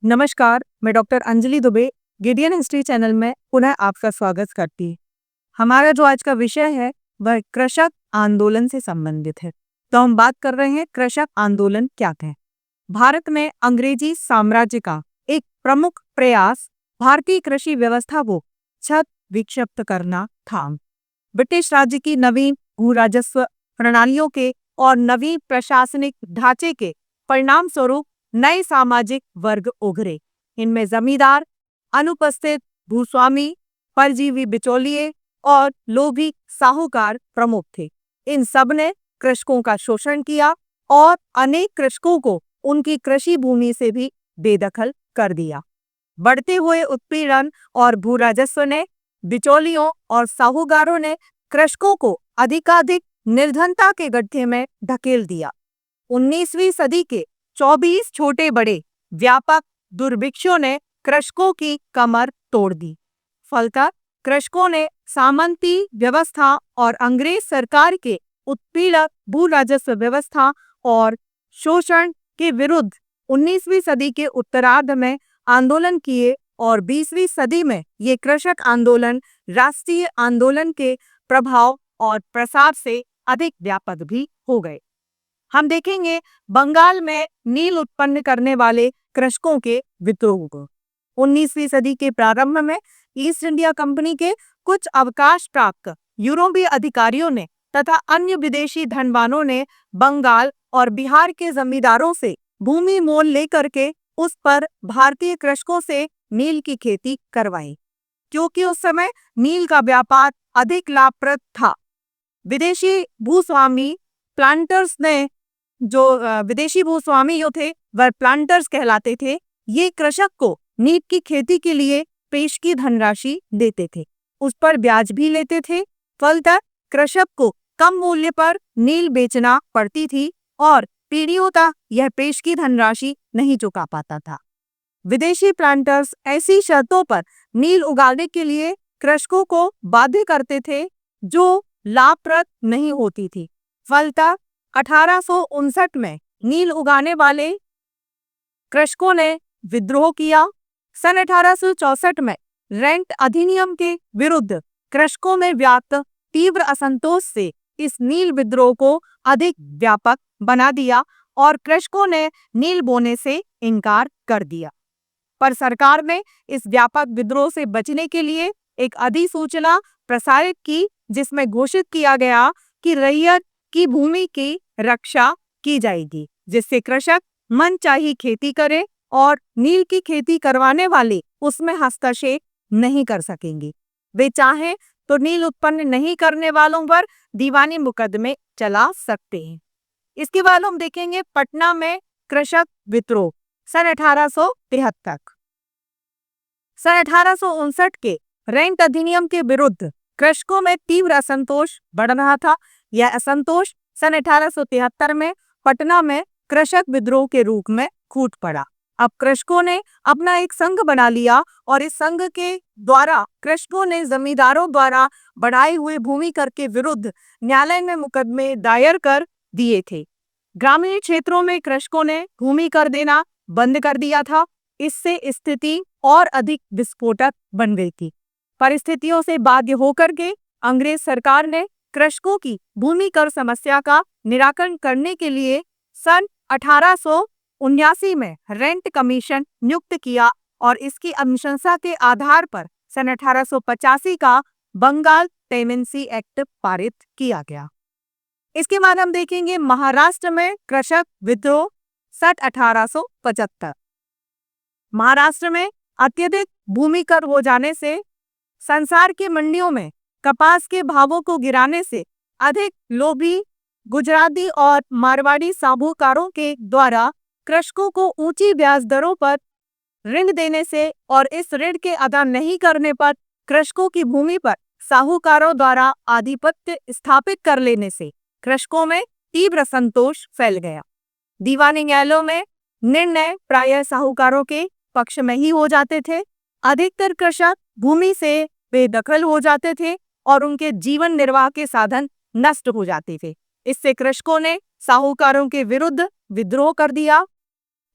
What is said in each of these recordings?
नमस्कार, मैं doctor Anjali Dubey Gideon history channel में पुनः आपका स्वागत करती हूँ। हमारा जो आज का विषय है वह कृषक आंदोलन से संबंधित है। तो हम बात कर रहे हैं कृषक आंदोलन क्या है। भारत में अंग्रेजी साम्राज्य का एक प्रमुख प्रयास भारतीय कृषि व्यवस्था को छत विक्षिप्त करना था। ब्रिटिश राज्य की नवीन भू राजस्व प्रणालियों के और नवीन प्रशासनिक ढांचे के परिणाम स्वरूप नए सामाजिक वर्ग उभरे। इनमें जमींदार, अनुपस्थित भूस्वामी, परजीवी बिचौलिए और लोभी साहूकार प्रमुख थे। इन सब ने कृषकों का शोषण किया और अनेक कृषकों को उनकी कृषि भूमि से भी बेदखल कर दिया। बढ़ते हुए उत्पीड़न और भू राजस्व ने बिचौलियों और साहूकारों ने कृषकों को अधिकाधिक निर्धनता के गड्ढे में धकेल दिया। 19वीं सदी के 24 छोटे बड़े व्यापक दुर्भिक्षों ने कृषकों की कमर तोड़ दी। फलतः कृषकों ने सामंती व्यवस्था और अंग्रेज सरकार के उत्पीड़क भू राजस्व व्यवस्था और शोषण के विरुद्ध 19वीं सदी के उत्तरार्ध में आंदोलन किए और 20वीं सदी में ये कृषक आंदोलन राष्ट्रीय आंदोलन के प्रभाव और प्रसार से अधिक व्यापक भी हो गए। हम देखेंगे बंगाल में नील उत्पन्न करने वाले कृषकों के विद्रोह को। 19वीं सदी के प्रारंभ में ईस्ट इंडिया कंपनी के कुछ अवकाश प्राप्त यूरोपीय अधिकारियों ने तथा अन्य विदेशी धनवानों ने बंगाल और बिहार के जमींदारों से भूमि मोल लेकर के उस पर भारतीय कृषकों से नील की खेती करवाई, क्योंकि उस समय नील का व्यापार अधिक लाभप्रद था। विदेशी भूस्वामी प्लांटर्स ने विदेशी भूस्वामी जो थे वह प्लांटर्स कहलाते थे। ये कृषक को नील की खेती के लिए पेशगी धनराशि देते थे, उस पर ब्याज भी लेते थे। फलतः कृषक को कम मूल्य पर नील बेचना पड़ती थी और पीढ़ियों तक यह पेशगी धनराशि नहीं चुका पाता था। विदेशी प्लांटर्स ऐसी शर्तों पर नील उगाने के लिए कृषकों को बाध्य करते थे जो लाभप्रद नहीं होती थी। फलतः 1859 में नील उगाने वाले कृषकों ने विद्रोह किया। सन 1864 में रेंट अधिनियम के विरुद्ध कृषकों में व्याप्त तीव्र असंतोष से इस नील विद्रोह को अधिक व्यापक बना दिया और कृषकों ने नील बोने से इनकार कर दिया। पर सरकार ने इस व्यापक विद्रोह से बचने के लिए एक अधिसूचना प्रसारित की, जिसमें घोषित किया गया कि रैयत की भूमि की रक्षा की जाएगी, जिससे कृषक मनचाही खेती करे और नील की खेती करवाने वाले उसमें हस्तक्षेप नहीं कर सकेंगे। वे चाहें तो नील उत्पन्न नहीं करने वालों पर दीवानी मुकदमे चला सकते हैं। इसके बाद हम देखेंगे पटना में कृषक विद्रोह सन 1873। सन 1859 के रेंट अधिनियम के विरुद्ध कृषकों में तीव्र असंतोष बढ़ रहा था। यह असंतोष सन 1873 में पटना में कृषक विद्रोह के रूप में फूट पड़ा। अब कृषकों ने अपना एक संघ बना लिया और इस संघ के द्वारा कृषकों ने जमींदारों द्वारा बढ़ाए हुए भूमि कर के विरुद्ध न्यायालय में मुकदमे दायर कर दिए थे। ग्रामीण क्षेत्रों में कृषकों ने भूमि कर देना बंद कर दिया था। इससे स्थिति और अधिक विस्फोटक बन गई थी। परिस्थितियों से बाध्य होकर के अंग्रेज सरकार ने कृषकों की भूमि कर समस्या का निराकरण करने के लिए सन 1879 में रेंट कमीशन नियुक्त किया और इसकी अनुशंसा के आधार पर सन 1885 का बंगाल टेनेंसी एक्ट पारित किया गया। इसके बाद हम देखेंगे महाराष्ट्र में कृषक विद्रोह सन 1875। महाराष्ट्र में अत्यधिक भूमि कर हो जाने से संसार की मंडियों में कपास के भावों को गिराने से अधिक लोभी गुजराती और मारवाड़ी साहूकारों के द्वारा कृषकों को ऊंची ब्याज दरों पर ऋण देने से और इस ऋण के अदा नहीं करने पर कृषकों की भूमि पर साहूकारों द्वारा आधिपत्य स्थापित कर लेने से कृषकों में तीव्र संतोष फैल गया। दीवानी न्यायालयों में निर्णय प्रायः साहूकारों के पक्ष में ही हो जाते थे। अधिकतर कृषक भूमि से बेदखल हो जाते थे और उनके जीवन निर्वाह के साधन नष्ट हो जाते थे। इससे कृषकों ने साहूकारों के विरुद्ध विद्रोह कर दिया।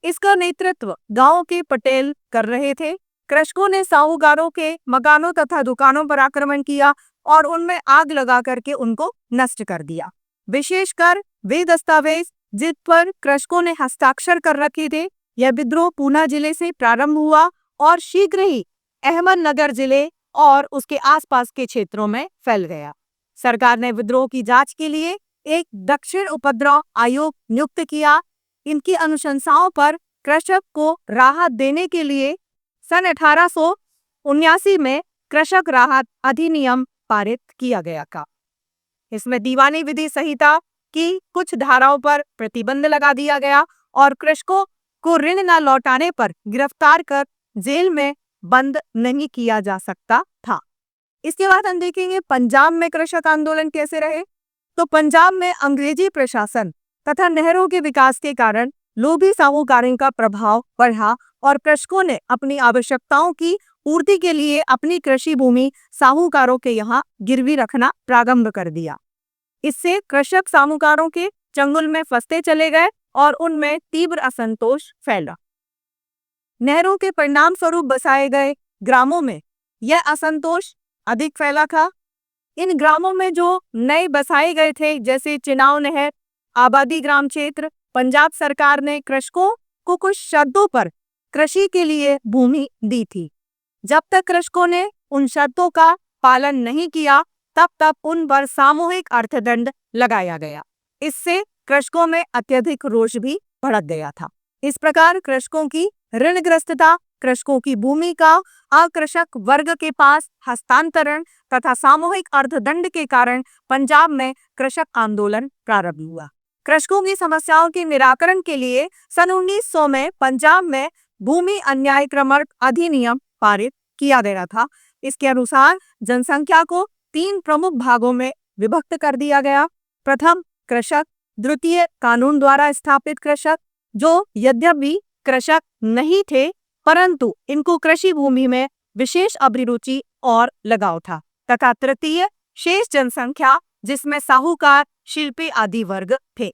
इसका नेतृत्व गांव के पटेल कर रहे थे। कृषकों ने साहूकारों के मकानों तथा दुकानों पर आक्रमण किया और उनमें आग लगा करके उनको नष्ट कर दिया। विशेषकर वे दस्तावेज जिस पर कृषकों ने हस्ताक्षर कर रखे थे, यह विद्रोह पूना जिले से प्रारंभ हुआ और शीघ्र ही अहमदनगर जिले और उसके आसपास के क्षेत्रों में फैल गया। सरकार ने विद्रोह की जांच के लिए एक दक्षिण उपद्रव आयोग नियुक्त किया। इनकी अनुशंसाओं पर कृषक को राहत देने के लिए सन 1879 में कृषक राहत अधिनियम पारित किया गया था। इसमें दीवानी विधि संहिता की कुछ धाराओं पर प्रतिबंध लगा दिया गया और कृषकों को ऋण न लौटाने पर गिरफ्तार कर जेल में बंद नहीं किया जा सकता था। इसके बाद हम देखेंगे पंजाब में कृषक आंदोलन कैसे रहे। तो पंजाब में अंग्रेजी प्रशासन तथा नहरों के विकास के कारण लोभी साहूकारों का प्रभाव बढ़ा और कृषकों ने अपनी आवश्यकताओं की पूर्ति के लिए अपनी कृषि भूमि साहूकारों के यहाँ गिरवी रखना प्रारंभ कर दिया। इससे कृषक साहूकारों के चंगुल में फंसते चले गए और उनमें तीव्र असंतोष फैला। नहरों के परिणाम स्वरूप बसाए गए ग्रामों में यह असंतोष अधिक फैला था। इन ग्रामों में जो नए बसाए गए थे, जैसे चिनाव नहर आबादी ग्राम क्षेत्र, पंजाब सरकार ने कृषकों को कुछ शर्तों पर कृषि के लिए भूमि दी थी। जब तक कृषकों ने उन शर्तों का पालन नहीं किया, तब तक उन पर सामूहिक अर्थदंड लगाया गया। इससे कृषकों में अत्यधिक रोष भी भड़क गया था। इस प्रकार कृषकों की ऋणग्रस्तता, कृषकों की भूमि का अकृषक वर्ग के पास हस्तांतरण तथा सामूहिक अर्थदंड के कारण पंजाब में कृषक आंदोलन प्रारंभ हुआ। कृषकों की समस्याओं के निराकरण के लिए सन 1900 में पंजाब में भूमि अन्यायक्रमण अधिनियम पारित किया गया था। इसके अनुसार जनसंख्या को 3 प्रमुख भागों में विभक्त कर दिया गया। प्रथम कृषक, द्वितीय कानून द्वारा स्थापित कृषक जो यद्यपि कृषक नहीं थे परंतु इनको कृषि भूमि में विशेष अभिरुचि और लगाव था, तथा तृतीय शेष जनसंख्या जिसमें साहूकार, शिल्पी आदि वर्ग थे।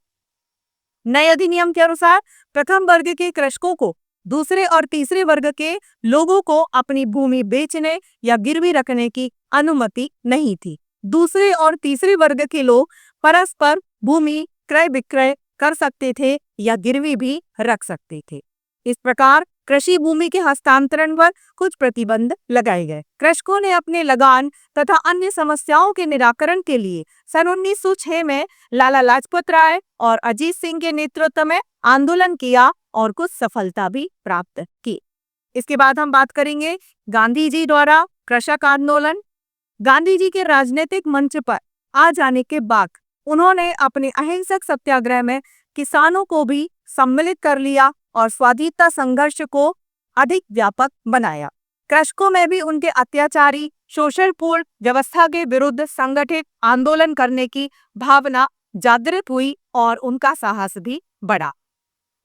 नए अधिनियम के अनुसार प्रथम वर्ग के कृषकों को दूसरे और तीसरे वर्ग के लोगों को अपनी भूमि बेचने या गिरवी रखने की अनुमति नहीं थी। दूसरे और तीसरे वर्ग के लोग परस्पर भूमि क्रय विक्रय कर सकते थे या गिरवी भी रख सकते थे। इस प्रकार कृषि भूमि के हस्तांतरण पर कुछ प्रतिबंध लगाए गए। कृषकों ने अपने लगान तथा अन्य समस्याओं के निराकरण के लिए सन 1906 में लाला लाजपत राय और अजीत सिंह के नेतृत्व में आंदोलन किया और कुछ सफलता भी प्राप्त की। इसके बाद हम बात करेंगे गांधी जी द्वारा कृषक आंदोलन। गांधी जी के राजनीतिक मंच पर आ जाने के बाद उन्होंने अपने अहिंसक सत्याग्रह में किसानों को भी सम्मिलित कर लिया और स्वाधीनता संघर्ष को अधिक व्यापक बनाया। कृषकों में भी उनके अत्याचारी शोषणपूर्ण व्यवस्था के विरुद्ध संगठित आंदोलन करने की भावना जागृत हुई और उनका साहस भी बढ़ा।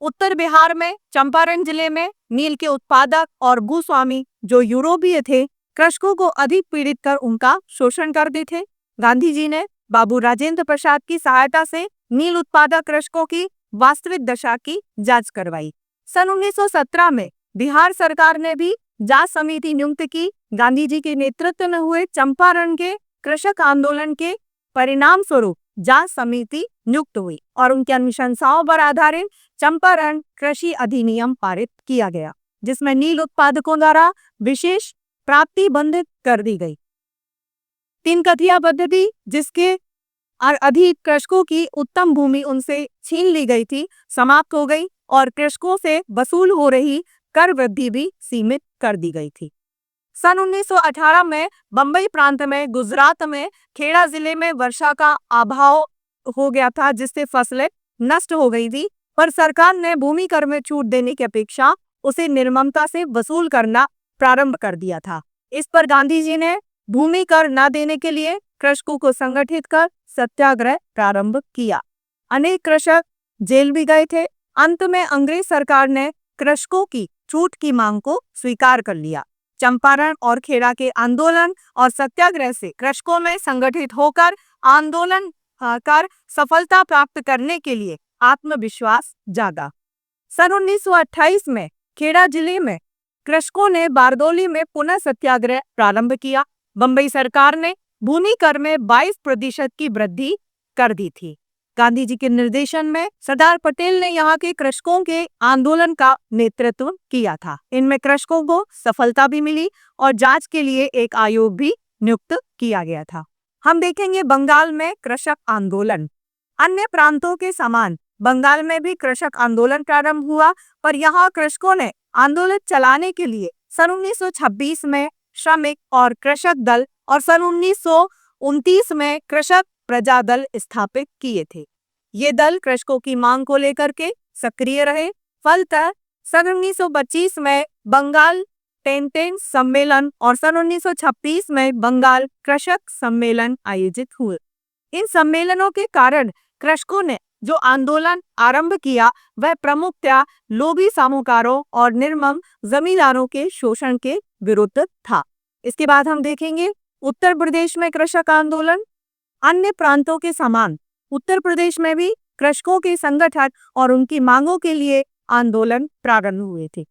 उत्तर बिहार में चंपारण जिले में नील के उत्पादक और भूस्वामी जो यूरोपीय थे, कृषकों को अधिक पीड़ित कर उनका शोषण करते थे। गांधी जी ने बाबू राजेंद्र प्रसाद की सहायता से नील उत्पादक कृषकों की वास्तविक दशा की जांच करवाई। सन 1917 में बिहार सरकार ने भी जांच समिति नियुक्त की। गांधी जी के नेतृत्व में हुए चंपारण के कृषक आंदोलन के परिणाम स्वरूप जांच समिति नियुक्त हुई और उनकी अनुशंसाओं पर आधारित चंपारण कृषि अधिनियम पारित किया गया, जिसमें नील उत्पादकों द्वारा विशेष प्राप्ति बंधित कर दी गई। 3 कथिया पद्धति, जिसके अधिक कृषकों की उत्तम भूमि उनसे छीन ली गई थी, समाप्त हो गई और कृषकों से वसूल हो रही कर वृद्धि भी सीमित कर दी गई थी। सन 1918 में बंबई प्रांत में गुजरात में खेड़ा जिले में वर्षा का अभाव हो गया था, जिससे फसलें नष्ट हो गई थी, पर सरकार ने भूमि कर में छूट देने की अपेक्षा उसे निर्ममता से वसूल करना प्रारंभ कर दिया था। इस पर गांधी जी ने भूमि कर न देने के लिए कृषकों को संगठित कर सत्याग्रह प्रारंभ किया। अनेक कृषक जेल भी गए थे। अंत में अंग्रेज सरकार ने कृषकों की छूट की मांग को स्वीकार कर लिया। चंपारण और खेड़ा के आंदोलन और सत्याग्रह से कृषकों में संगठित होकर आंदोलन कर सफलता प्राप्त करने के लिए आत्मविश्वास जागा। सन 1928 में खेड़ा जिले में कृषकों ने बारदौली में पुनः सत्याग्रह प्रारंभ किया। बंबई सरकार ने भूमि कर में 22% की वृद्धि कर दी थी। गांधी जी के निर्देशन में सरदार पटेल ने यहाँ के कृषकों के आंदोलन का नेतृत्व किया था। इनमें कृषकों को सफलता भी मिली और जांच के लिए एक आयोग भी नियुक्त किया गया था। हम देखेंगे बंगाल में कृषक आंदोलन। अन्य प्रांतों के समान बंगाल में भी कृषक आंदोलन प्रारंभ हुआ, पर यहाँ कृषकों ने आंदोलन चलाने के लिए सन 1926 में श्रमिक और कृषक दल और सन 1929 में कृषक प्रजा दल स्थापित किए थे। ये दल कृषकों की मांग को लेकर के सक्रिय रहे। फलतः सन 1925 में बंगाल टेंटेन सम्मेलन और सन 1926 में बंगाल कृषक सम्मेलन आयोजित हुए। इन सम्मेलनों के कारण कृषकों ने जो आंदोलन आरंभ किया वह प्रमुखतया लोभी साहूकारों और निर्मम जमींदारों के शोषण के विरुद्ध था। इसके बाद हम देखेंगे उत्तर प्रदेश में कृषक आंदोलन। अन्य प्रांतों के समान उत्तर प्रदेश में भी कृषकों के संगठन और उनकी मांगों के लिए आंदोलन प्रारंभ हुए थे।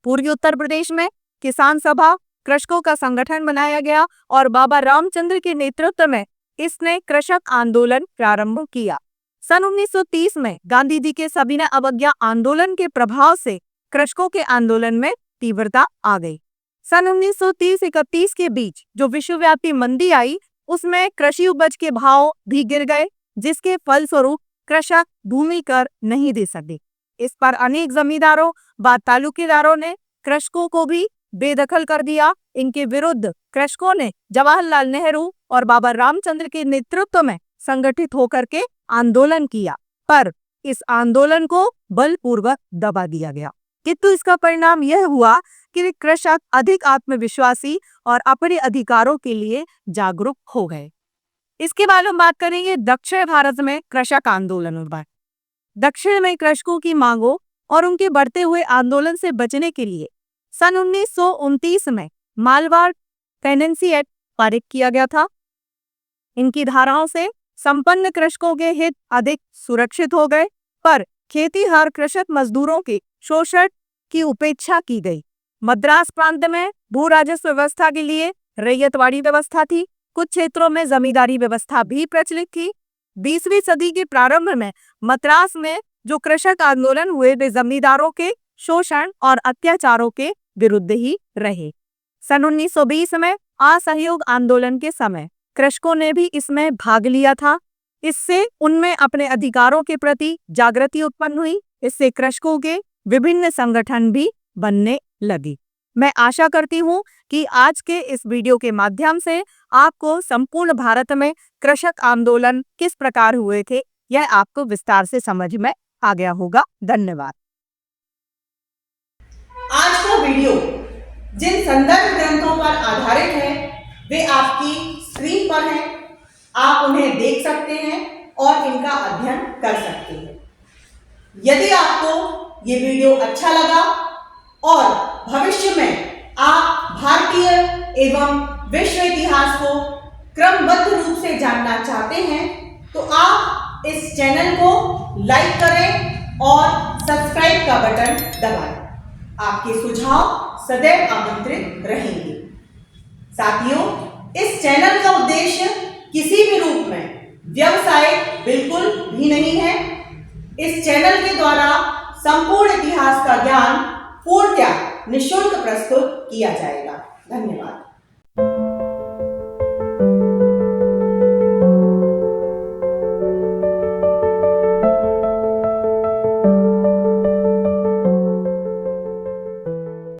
पूर्वी उत्तर प्रदेश में किसान सभा कृषकों का संगठन बनाया गया और बाबा रामचंद्र के नेतृत्व में इसने कृषक आंदोलन प्रारंभ किया। सन 1930 में गांधी जी के सविनय अवज्ञा आंदोलन के प्रभाव से कृषकों के आंदोलन में तीव्रता आ गई। सन 1930-31 के बीच जो विश्वव्यापी मंदी आई उसमें कृषि उपज के भाव भी गिर गए, जिसके फलस्वरूप कृषक भूमि कर नहीं दे सके। इस पर अनेक जमींदारों व तालुकेदारों ने कृषकों को भी बेदखल कर दिया। इनके विरुद्ध कृषकों ने जवाहरलाल नेहरू और बाबा रामचंद्र के नेतृत्व में संगठित होकर के आंदोलन किया, पर इस आंदोलन को बलपूर्वक दबा दिया गया। किंतु इसका परिणाम यह हुआ कि कृषक अधिक आत्मविश्वासी और अपने अधिकारों के लिए जागरूक हो गए। इसके बाद हम बात करेंगे दक्षिण भारत में कृषक आंदोलनों पर। दक्षिण में कृषकों की मांगों और उनके बढ़ते हुए आंदोलन से बचने के लिए सन 1929 में मालवाड़ टेनेंसी एक्ट पारित किया गया था। इनकी धाराओं से संपन्न कृषकों के हित अधिक सुरक्षित हो गए, पर खेतीहर कृषक मजदूरों के शोषण की उपेक्षा की गई। मद्रास प्रांत में भू राजस्व व्यवस्था के लिए रैयतवाड़ी व्यवस्था थी। कुछ क्षेत्रों में जमींदारी व्यवस्था भी प्रचलित थी। 20वीं सदी के प्रारंभ में मद्रास में जो कृषक आंदोलन हुए वे जमींदारों के शोषण और अत्याचारों के विरुद्ध ही रहे। सन 1920 में असहयोग आंदोलन के समय कृषकों ने भी इसमें भाग लिया था। इससे उनमें अपने अधिकारों के प्रति जागृति उत्पन्न हुई। इससे कृषकों के विभिन्न संगठन भी बनने लगी। मैं आशा करती हूँ कि आज के इस वीडियो के माध्यम से आपको संपूर्ण भारत में कृषक आंदोलन किस प्रकार हुए थे यह आपको विस्तार से समझ में आ गया होगा। धन्यवाद। आज का वीडियो जिन संदर्भ ग्रंथों पर आधारित है वे आपकी स्क्रीन पर हैं। आप उन्हें देख सकते हैं और इनका अध्ययन कर सकते हैं। यदि आपको ये वीडियो अच्छा लगा और भविष्य में आप भारतीय एवं विश्व इतिहास को क्रमबद्ध रूप से जानना चाहते हैं तो आप इस चैनल को लाइक करें और सब्सक्राइब का बटन दबाएं। आपके सुझाव सदैव आमंत्रित रहेंगे। साथियों, इस चैनल का उद्देश्य किसी भी रूप में व्यवसाय बिल्कुल भी नहीं है। इस चैनल के द्वारा संपूर्ण इतिहास का ज्ञान पूर्णतः निःशुल्क प्रस्तुत किया जाएगा। धन्यवाद।